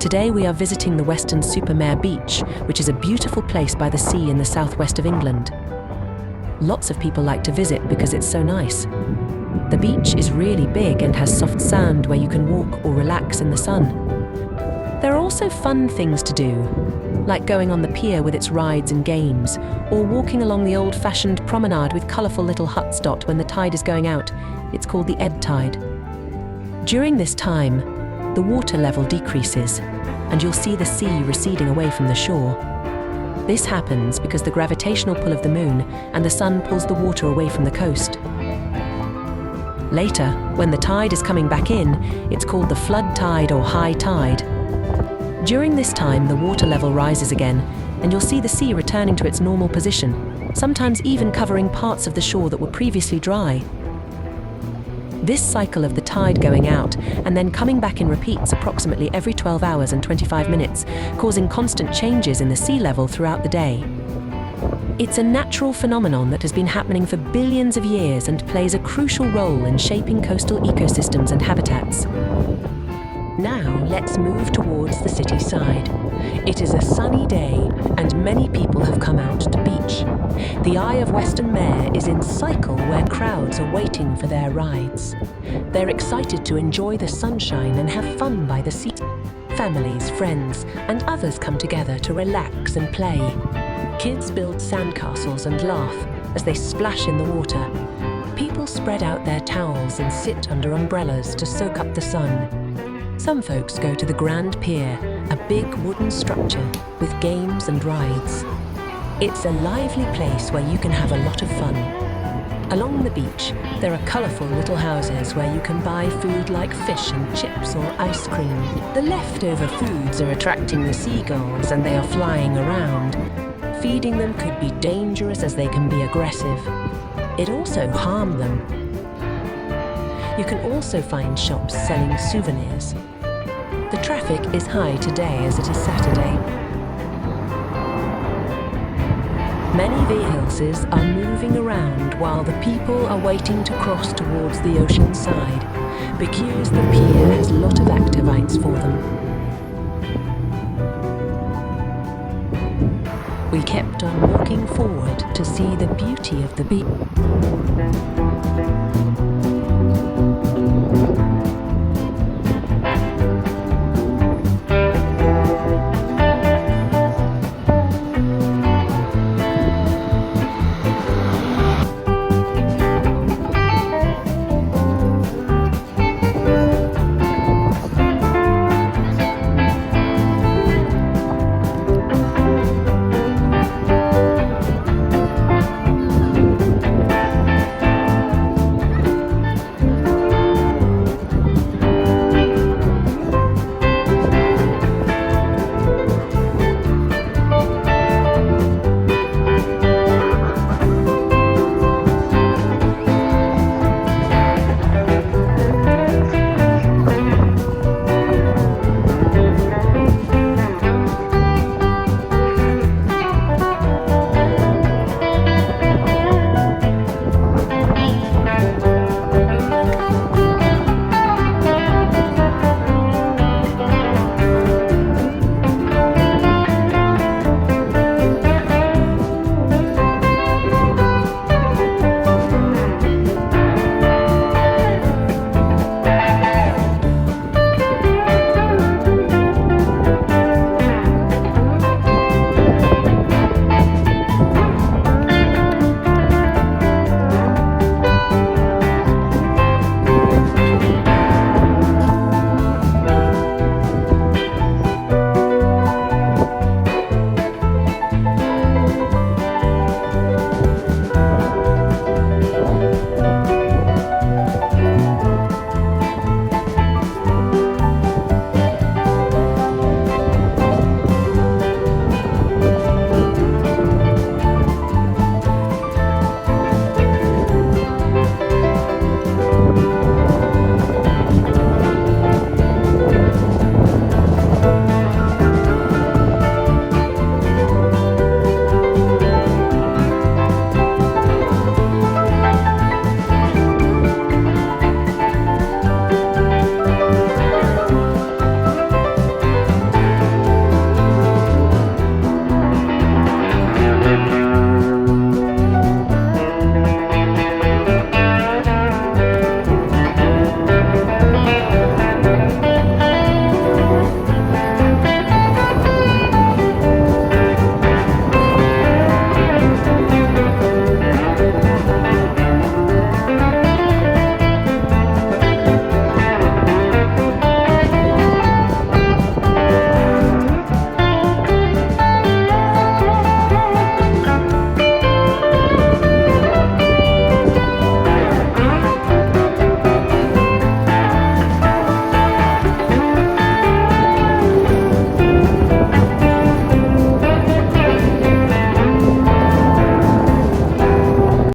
Today we are visiting the Western Mare Beach, which is a beautiful place by the sea in the southwest of England. Lots of people like to visit because it's so nice. The beach is really big and has soft sand where you can walk or relax in the sun. There are also fun things to do, like going on the pier with its rides and games, or walking along the old-fashioned promenade with colourful little huts dot when the tide is going out. It's called the ebb tide. During this time, the water level decreases, and you'll see the sea receding away from the shore. This happens because the gravitational pull of the moon and the sun pulls the water away from the coast. Later, when the tide is coming back in, it's called the flood tide or high tide. During this time, the water level rises again, and you'll see the sea returning to its normal position, sometimes even covering parts of the shore that were previously dry. This cycle of the tide going out and then coming back in repeats approximately every 12 hours and 25 minutes, causing constant changes in the sea level throughout the day. It's a natural phenomenon that has been happening for billions of years and plays a crucial role in shaping coastal ecosystems and habitats. Now let's move towards the city side. It is a sunny day and many people have come out to beach. The Eye of Western Mare is in cycle where crowds are waiting for their rides. They're excited to enjoy the sunshine and have fun by the sea. Families, friends, and others come together to relax and play. Kids build sandcastles and laugh as they splash in the water. People spread out their towels and sit under umbrellas to soak up the sun. Some folks go to the Grand Pier, a big wooden structure with games and rides. It's a lively place where you can have a lot of fun. Along the beach, there are colourful little houses where you can buy food like fish and chips or ice cream. The leftover foods are attracting the seagulls and they are flying around. Feeding them could be dangerous as they can be aggressive. It also harm them. You can also find shops selling souvenirs. The traffic is high today as it is Saturday. Many vehicles are moving around while the people are waiting to cross towards the ocean side because the pier has a lot of activities for them. We kept on walking forward to see the beauty of the beach.